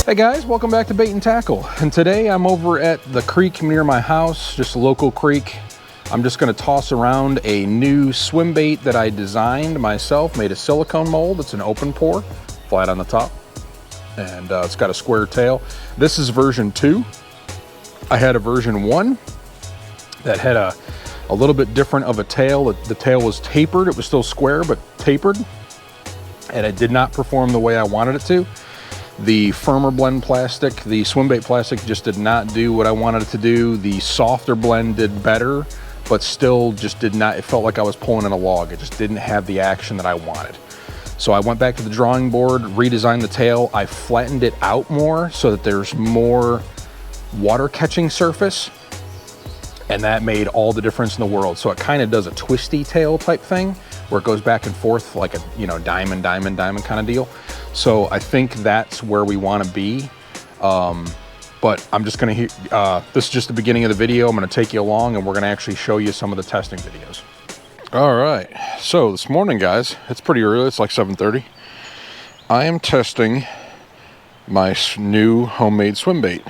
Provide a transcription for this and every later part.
Hey guys, welcome back to Bait and Tackle. And today I'm over at the creek near my house, just a local creek. I'm just gonna toss around a new swim bait that I designed myself, made a silicone mold. It's an open pour, flat on the top. And it's got a square tail. This is version 2. I had a version 1 that had a little bit different of a tail. The tail was tapered. It was still square, but tapered. And it did not perform the way I wanted it to. The firmer blend plastic, the Swimbait plastic, just did not do what I wanted it to do. The softer blend did better, but still just did not, it felt like I was pulling in a log. It just didn't have the action that I wanted. So I went back to the drawing board, redesigned the tail. I flattened it out more so that there's more water catching surface. And that made all the difference in the world. So it kind of does a twisty tail type thing where it goes back and forth like a, you know, diamond kind of deal. So I think that's where we want to be. But I'm just going to, this is just the beginning of the video. I'm going to take you along and we're going to actually show you some of the testing videos. All right. So this morning, guys, it's pretty early. It's like 7:30. I am testing my new homemade swim bait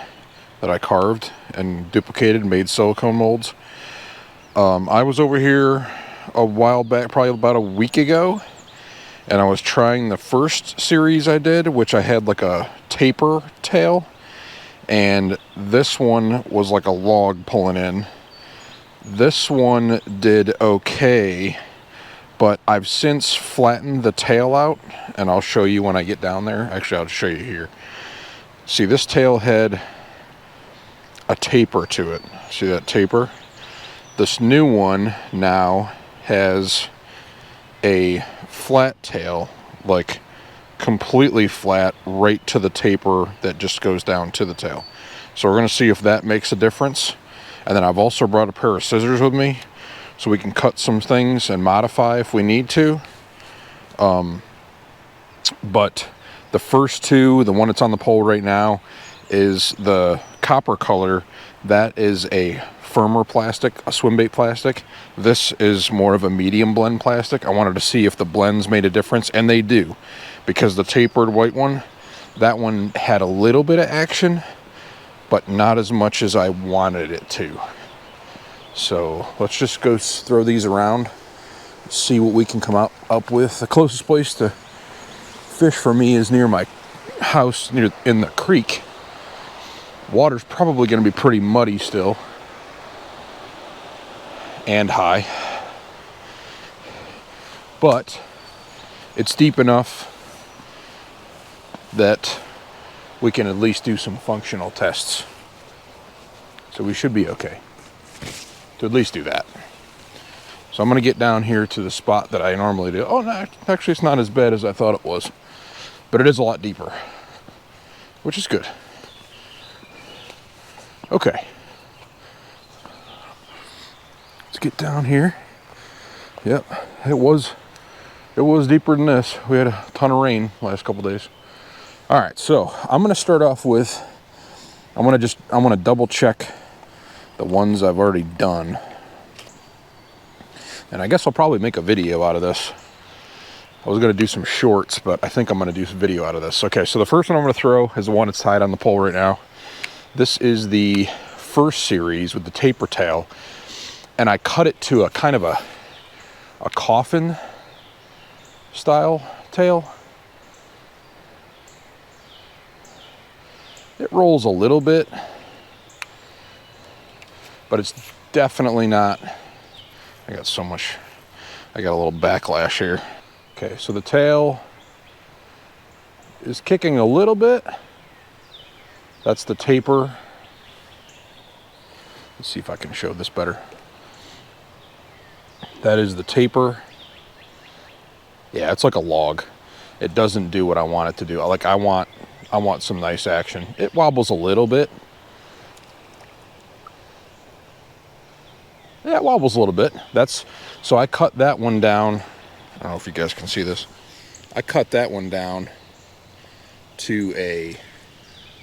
that I carved and duplicated and made silicone molds. I was over here a while back, probably about a week ago, and I was trying the first series I did, which I had like a taper tail, and this one was like a log pulling in. This one did okay, but I've since flattened the tail out, and I'll show you when I get down there. Actually, I'll show you here. See, this tail had a taper to it. See that taper? This new one now has a flat tail, like completely flat, right to the taper that just goes down to the tail. So we're going to see if that makes a difference. And then I've also brought a pair of scissors with me so we can cut some things and modify if we need to. But the first two, the one that's on the pole right now, is the copper color. That is a firmer plastic, a swim bait plastic. This is more of a medium blend plastic. I wanted to see if the blends made a difference, and they do, because the tapered white one, that one had a little bit of action, but not as much as I wanted it to. So let's just go throw these around, see what we can come up with. The closest place to fish for me is near my house, in the creek. Water's probably going to be pretty muddy still and high, but it's deep enough that we can at least do some functional tests. So we should be okay to at least do that. So I'm going to get down here to the spot that I normally do. Oh, no, actually it's not as bad as I thought it was, but it is a lot deeper, which is good. Okay, let's get down here. Yep, it was deeper than this. We had a ton of rain last couple days. All right, so I'm gonna start off with, I'm gonna double check the ones I've already done, and I guess I'll probably make a video out of this. I was gonna do some shorts, but I think I'm gonna do some video out of this. Okay, so the first one I'm gonna throw is the one that's tied on the pole right now. This is the first series with the taper tail, and I cut it to a kind of a coffin style tail. It rolls a little bit, but it's definitely not. I got a little backlash here. Okay, so the tail is kicking a little bit. That's the taper. Let's see if I can show this better. That is the taper. Yeah, it's like a log. It doesn't do what I want it to do. I want some nice action. It wobbles a little bit. Yeah, it wobbles a little bit. So I cut that one down. I don't know if you guys can see this. I cut that one down to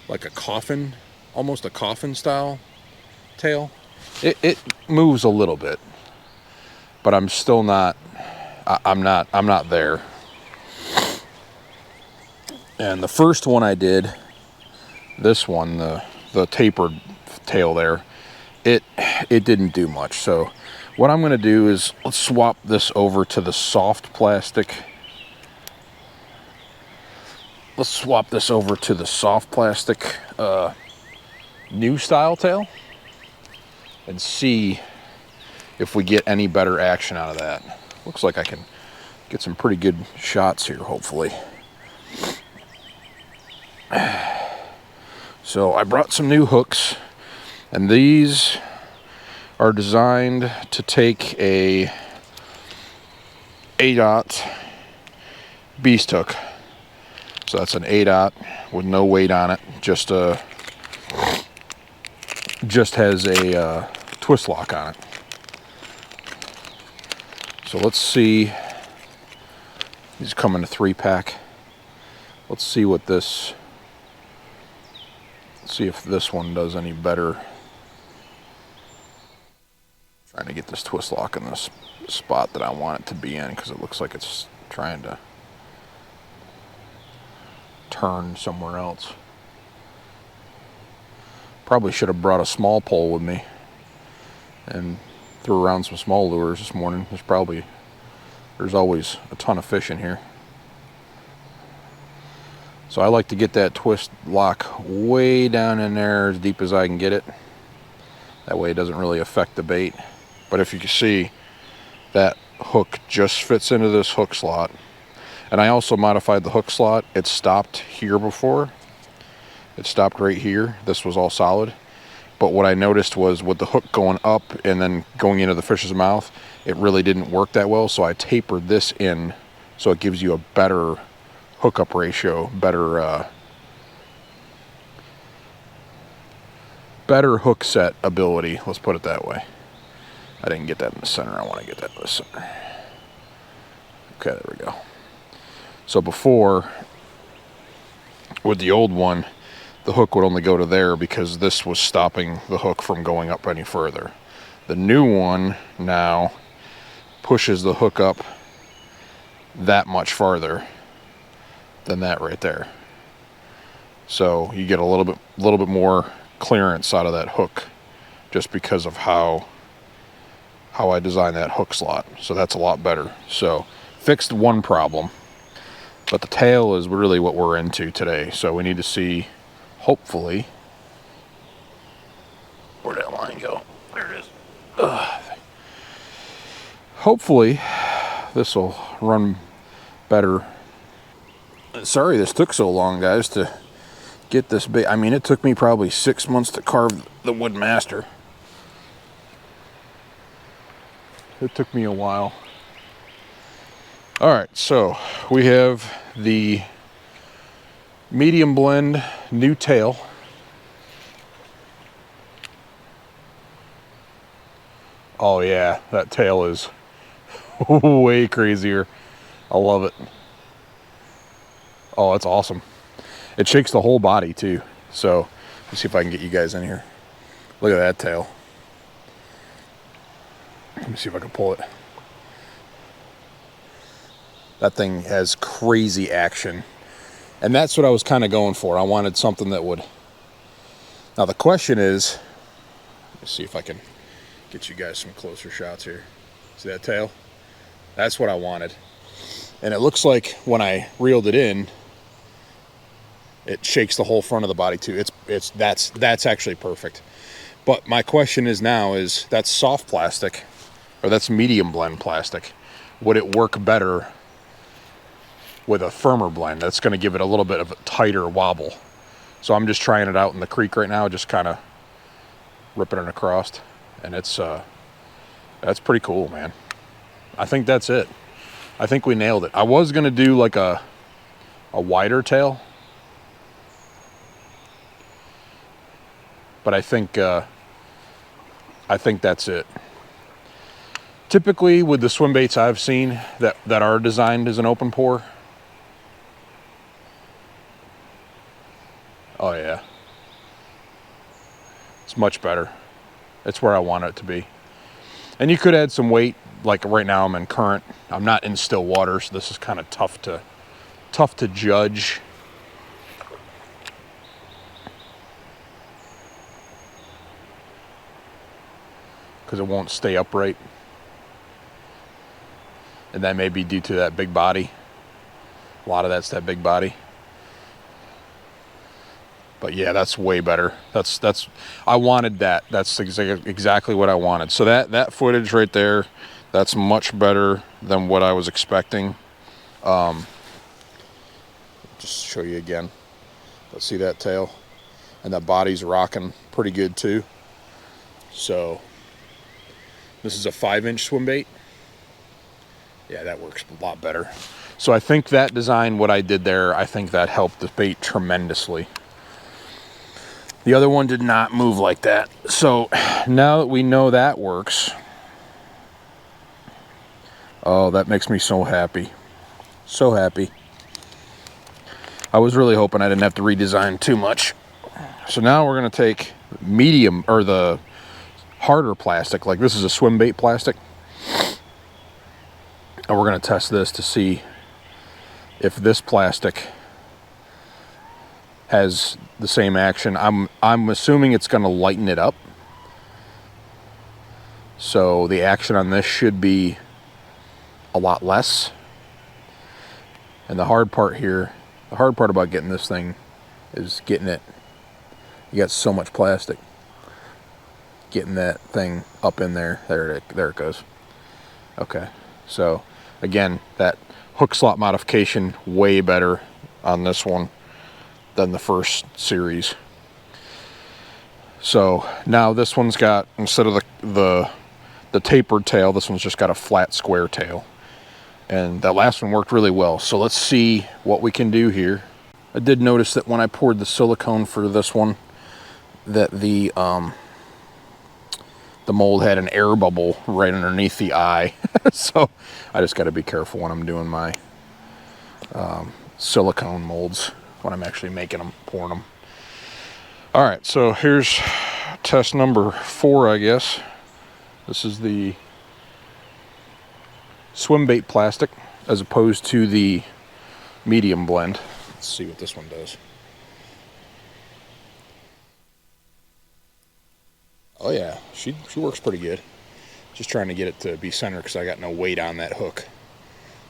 like a coffin, almost a coffin style tail. It moves a little bit, but I'm still not, I'm not there. And the first one I did this one, the tapered tail there, it didn't do much. So what I'm going to do is let's swap this over to the soft plastic. Let's swap this over to the soft plastic new style tail and see if we get any better action out of that. Looks like I can get some pretty good shots here, hopefully. So I brought some new hooks, and these are designed to take a 8/0 beast hook. So that's an 8/0 with no weight on it, just has a twist lock on it. So let's see. These come in a 3-pack. Let's see what this. Let's see if this one does any better. Trying to get this twist lock in this spot that I want it to be in, because it looks like it's trying to turn somewhere else. Probably should have brought a small pole with me and threw around some small lures this morning. There's always a ton of fish in here. So I like to get that twist lock way down in there, as deep as I can get it. That way it doesn't really affect the bait. But if you can see, that hook just fits into this hook slot. And I also modified the hook slot. It stopped here before. It stopped right here. This was all solid. But what I noticed was with the hook going up and then going into the fish's mouth, it really didn't work that well. So I tapered this in so it gives you a better hookup ratio, better hook set ability. Let's put it that way. I didn't get that in the center. I want to get that in the center. Okay, there we go. So before, with the old one, the hook would only go to there because this was stopping the hook from going up any further. The new one now pushes the hook up that much farther than that right there. So you get a little bit more clearance out of that hook just because of how I designed that hook slot. So that's a lot better. So fixed one problem, but the tail is really what we're into today. So we need to see, hopefully, where'd that line go? There it is. Hopefully this will run better. Sorry this took so long, guys, to get this bait. I mean, it took me probably 6 months to carve the Wood Master. It took me a while. All right, so we have the medium blend new tail. Oh yeah, that tail is way crazier. I love it. Oh, that's awesome. It shakes the whole body too. So let's see if I can get you guys in here. Look at that tail. Let me see if I can pull it. That thing has crazy action. And that's what I was kind of going for. I wanted something that would... Now the question is, let's see if I can get you guys some closer shots here. See that tail? That's what I wanted. And it looks like when I reeled it in, it shakes the whole front of the body too. That's actually perfect. But my question is now is, that's soft plastic, or that's medium blend plastic. Would it work better with a firmer blend? That's going to give it a little bit of a tighter wobble. So I'm just trying it out in the creek right now, just kind of ripping it across. And it's that's pretty cool, man. I think that's it. I think we nailed it. I was going to do like a wider tail, but I think that's it. Typically with the swim baits I've seen that are designed as an open pour, oh yeah, it's much better. It's where I want it to be. And you could add some weight. Like right now I'm in current. I'm not in still water, so this is kind of tough to judge. because it won't stay upright. And that may be due to that big body. A lot of that's that big body. But yeah, that's way better. That's I wanted that. That's exactly what I wanted. So that footage right there, that's much better than what I was expecting. Just show you again. Let's see that tail. And that body's rocking pretty good too. So this is a 5-inch swim bait. Yeah, that works a lot better. So I think that design, what I did there, I think that helped the bait tremendously. The other one did not move like that. So now that we know that works, oh, that makes me so happy. So happy. I was really hoping I didn't have to redesign too much. So now we're gonna take medium, or the harder plastic, like this is a swim bait plastic. And we're gonna test this to see if this plastic has the same action. I'm assuming it's going to lighten it up. So the action on this should be a lot less. And the hard part here, the hard part about getting this thing is getting it, you got so much plastic. Getting that thing up in there. There it goes. Okay. So again, that hook slot modification way better on this one than the first series. So now this one's got, instead of the tapered tail, this one's just got a flat square tail. And that last one worked really well. So let's see what we can do here. I did notice that when I poured the silicone for this one, that the mold had an air bubble right underneath the eye. So I just got to be careful when I'm doing my silicone molds, when I'm actually making them, pouring them. All right, so here's test number 4, I guess. This is the swim bait plastic as opposed to the medium blend. Let's see what this one does. Oh yeah, she works pretty good. Just trying to get it to be centered because I got no weight on that hook.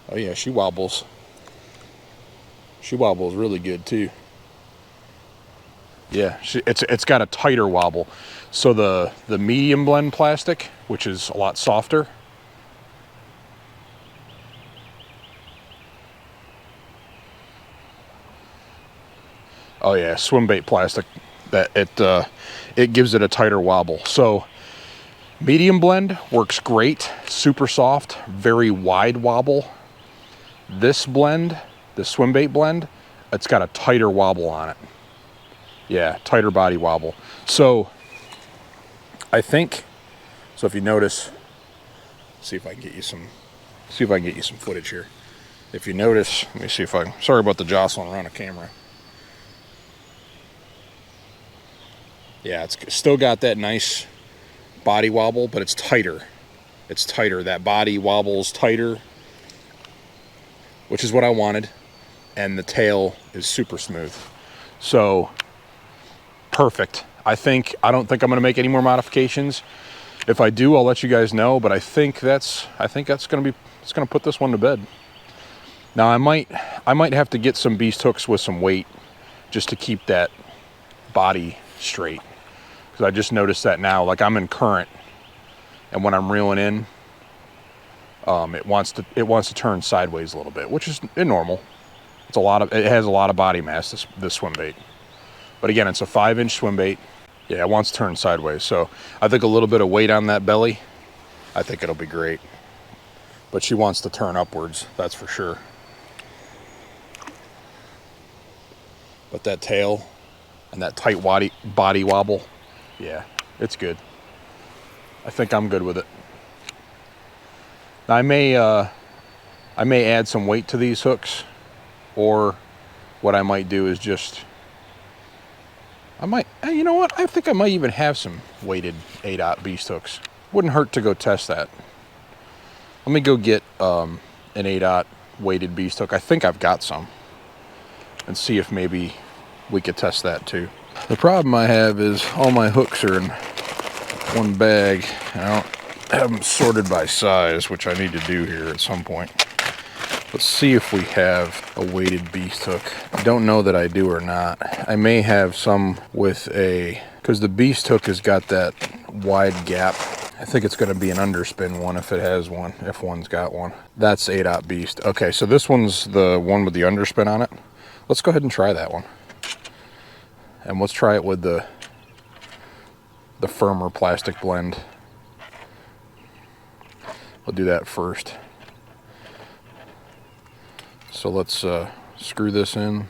Oh yeah, she wobbles. She wobbles really good too. Yeah, it's got a tighter wobble. So the medium blend plastic, which is a lot softer, oh yeah, swim bait plastic, that it gives it a tighter wobble. So medium blend works great, super soft, very wide wobble. This blend, the swim bait blend, it's got a tighter wobble on it. Yeah, tighter body wobble. So I think, so if you notice, see if I can get you some footage here. If you notice, let me see if I, sorry about the jostling around the camera. Yeah, it's still got that nice body wobble, but it's tighter. It's tighter. That body wobbles tighter, which is what I wanted. And the tail is super smooth. So perfect. I don't think I'm going to make any more modifications. If I do, I'll let you guys know, but I think that's going to be, it's going to put this one to bed. Now I might have to get some beast hooks with some weight just to keep that body straight. Because I just noticed that now, like I'm in current, and when I'm reeling in, it wants to turn sideways a little bit, which is normal. It has a lot of body mass, this swim bait. But again, it's a 5-inch swim bait. Yeah, it wants to turn sideways. So I think a little bit of weight on that belly, I think it'll be great. But she wants to turn upwards, that's for sure. But that tail and that tight body wobble, yeah, it's good. I think I'm good with it. Now I may add some weight to these hooks, or what I might do is just, you know what? I think I might even have some weighted 8/0 beast hooks. Wouldn't hurt to go test that. Let me go get an 8/0 weighted beast hook. I think I've got some, and see if maybe we could test that too. The problem I have is all my hooks are in one bag. I don't have them sorted by size, which I need to do here at some point. Let's see if we have a weighted beast hook. I don't know that I do or not. I may have some with because the beast hook has got that wide gap. I think it's going to be an underspin one if it has one, if one's got one. That's 8/0 beast. Okay, so this one's the one with the underspin on it. Let's go ahead and try that one. And let's try it with the firmer plastic blend. We'll do that first. So let's screw this in.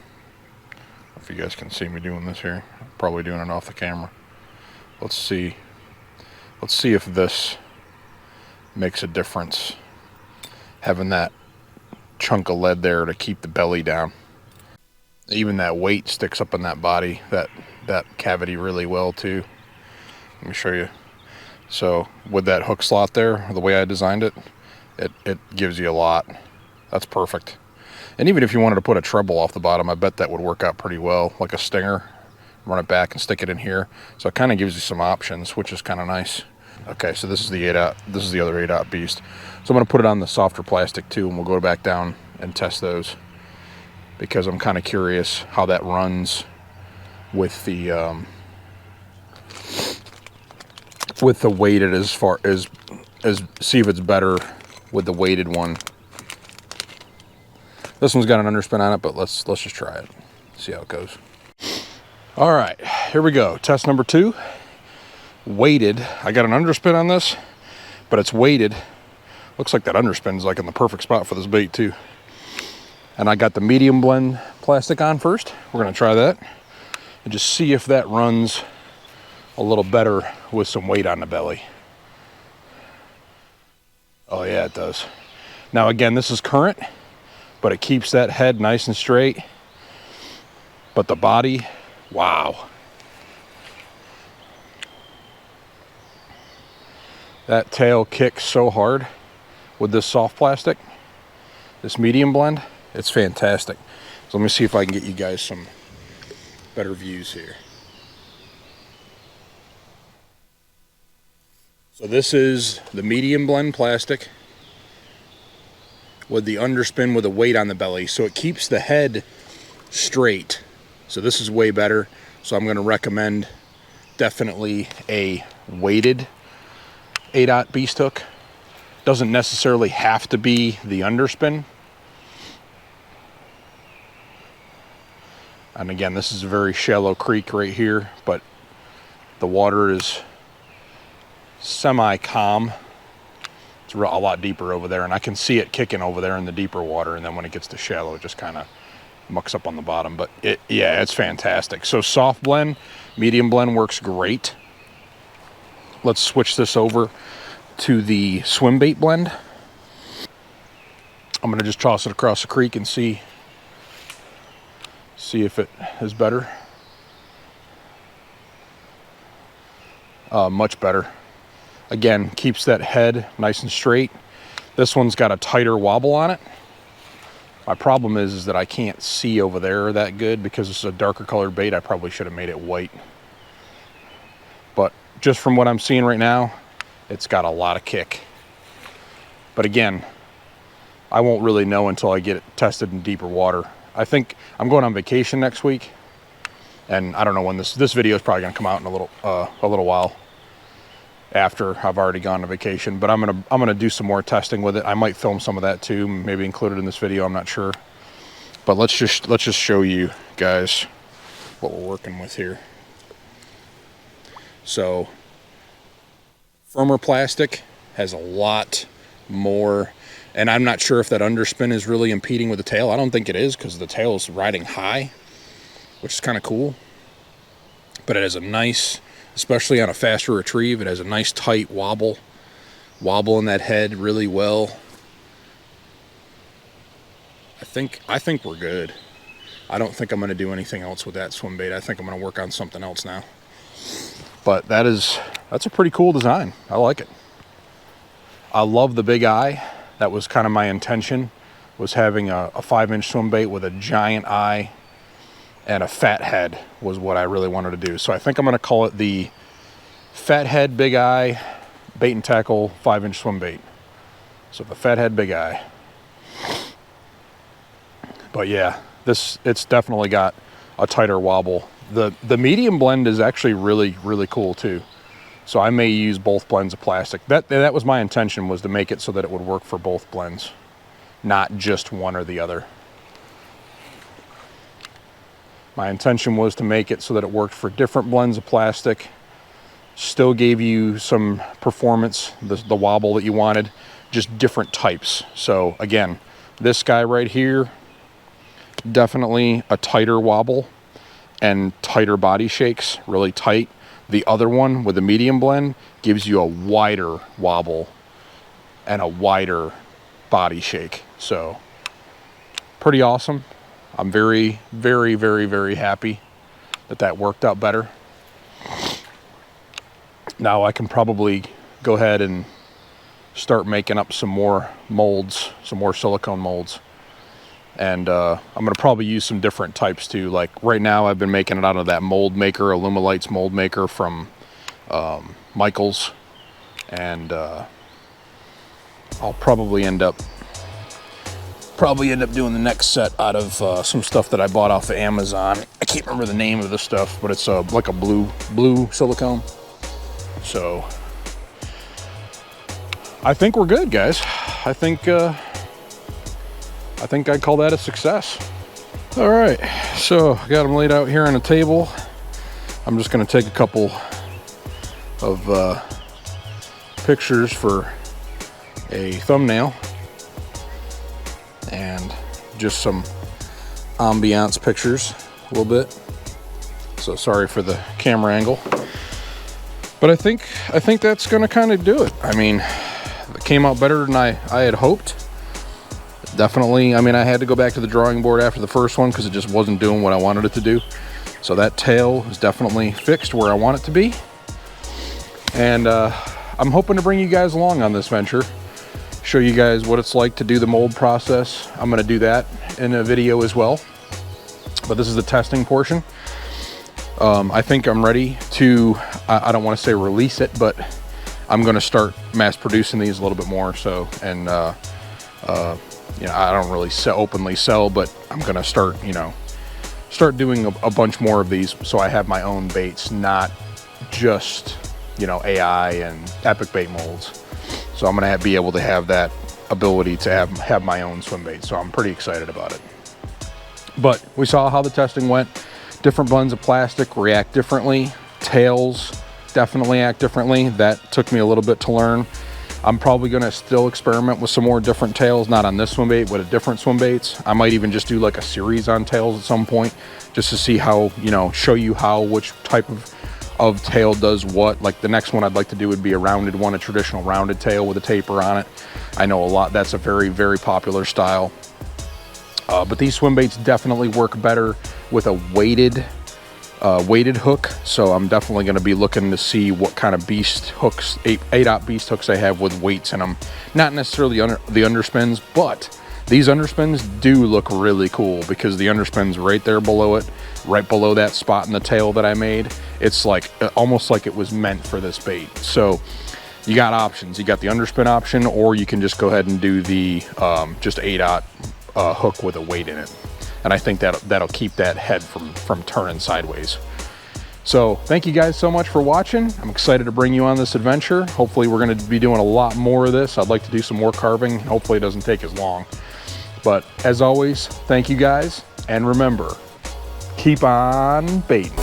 If you guys can see me doing this here, probably doing it off the camera. Let's see if this makes a difference, having that chunk of lead there to keep the belly down. Even that weight sticks up in that body, that cavity really well too. Let me show you. So with that hook slot there, the way I designed it, it gives you a lot. That's perfect. And even if you wanted to put a treble off the bottom, I bet that would work out pretty well, like a stinger. Run it back and stick it in here. So it kind of gives you some options, which is kind of nice. Okay, so this is the 8/0. This is the other 8/0 beast. So I'm going to put it on the softer plastic too, and we'll go back down and test those, because I'm kind of curious how that runs with the weighted, as far as see if it's better with the weighted one. This one's got an underspin on it, but let's just try it, see how it goes. All right, here we go. Test number 2. Weighted. I got an underspin on this, but it's weighted. Looks like that underspin is like in the perfect spot for this bait too. And I got the medium blend plastic on first. We're gonna try that and just see if that runs a little better with some weight on the belly. Oh yeah, it does. Now again, this is current, but it keeps that head nice and straight. But the body, wow. That tail kicks so hard with this soft plastic, this medium blend. It's fantastic. So let me see if I can get you guys some better views here. So this is the medium blend plastic with the underspin with a weight on the belly. So it keeps the head straight. So this is way better. So I'm going to recommend definitely a weighted 8/0 beast hook. Doesn't necessarily have to be the underspin. And again, this is a very shallow creek right here, but the water is semi-calm. It's a lot deeper over there, and I can see it kicking over there in the deeper water, and then when it gets to shallow, it just kind of mucks up on the bottom. But yeah, it's fantastic. So soft blend, medium blend works great. Let's switch this over to the Swimbait blend. I'm gonna just toss it across the creek and see if it is better. Much better. Again, keeps that head nice and straight. This one's got a tighter wobble on it. My problem is that I can't see over there that good because it's a darker colored bait. I probably should have made it white. But just from what I'm seeing right now, it's got a lot of kick. But again, I won't really know until I get it tested in deeper water. I think I'm going on vacation next week, and I don't know when this video is probably going to come out in a little while after I've already gone on vacation. But I'm gonna do some more testing with it. I might film some of that too, maybe include it in this video. I'm not sure. But let's just show you guys what we're working with here. So firmer plastic has a lot more, and I'm not sure if that underspin is really impeding with the tail. I don't think it is, because the tail is riding high, which is kind of cool. But it has a nice, especially on a faster retrieve, it has a nice tight wobble in that head really well. I think we're good. I don't think I'm going to do anything else with that swim bait. I think I'm going to work on something else now. But that's a pretty cool design. I like it. I love the big eye. That was kind of my intention, was having a 5-inch swim bait with a giant eye and a fat head was what I really wanted to do. So I think I'm going to call it the fat head, big eye, bait and tackle, 5-inch swim bait. So the fat head, big eye. But yeah, it's definitely got a tighter wobble. The medium blend is actually really, really cool too. So I may use both blends of plastic. That was my intention, was to make it so that it would work for both blends, not just one or the other. My intention was to make it so that it worked for different blends of plastic, still gave you some performance, the wobble that you wanted, just different types. So again, this guy right here, definitely a tighter wobble and tighter body shakes, really tight. The other one with the medium blend gives you a wider wobble and a wider body shake. So pretty awesome. I'm very, very, very, very happy that worked out better. Now I can probably go ahead and start making up some more molds, some more silicone molds. And I'm gonna probably use some different types too. Like right now I've been making it out of that mold maker, Alumilites mold maker from Michaels. And I'll probably end up doing the next set out of some stuff that I bought off of Amazon. I can't remember the name of the stuff, but it's like a blue silicone. So I think we're good, guys. I think I'd call that a success. All right, so I got them laid out here on a table. I'm just gonna take a couple of pictures for a thumbnail and just some ambiance pictures a little bit. So sorry for the camera angle, but I think that's gonna kind of do it. I mean, it came out better than I had hoped. Definitely, I mean, I had to go back to the drawing board after the first one because it just wasn't doing what I wanted it to do. So that tail is definitely fixed where I want it to be. And I'm hoping to bring you guys along on this venture, show you guys what it's like to do the mold process. I'm gonna do that in a video as well. But this is the testing portion. I think I'm ready to, I don't want to say release it, but I'm gonna start mass producing these a little bit more. So, and you know, I don't really openly sell, but I'm gonna start doing a bunch more of these, so I have my own baits, not just, you know, AI and Epic bait molds. So I'm gonna be able to have that ability to have my own swim bait. So I'm pretty excited about it. But we saw how the testing went. Different blends of plastic react differently. Tails definitely act differently. That took me a little bit to learn. I'm probably gonna still experiment with some more different tails, not on this swim bait, but a different swim baits. I might even just do like a series on tails at some point, just to see how, you know, show you how, which type of tail does what. Like the next one I'd like to do would be a rounded one, a traditional rounded tail with a taper on it. I know a lot, that's a very, very popular style. But these swim baits definitely work better with a weighted hook. So I'm definitely going to be looking to see what kind of beast hooks, 8-aught beast hooks I have with weights in them. Not necessarily the underspins, but these underspins do look really cool because the underspin's right there below it, right below that spot in the tail that I made. It's like almost like it was meant for this bait. So you got options. You got the underspin option, or you can just go ahead and do the just 8-aught hook with a weight in it. And I think that'll keep that head from turning sideways. So thank you guys so much for watching. I'm excited to bring you on this adventure. Hopefully we're going to be doing a lot more of this. I'd like to do some more carving. Hopefully it doesn't take as long. But as always, thank you guys. And remember, keep on baiting.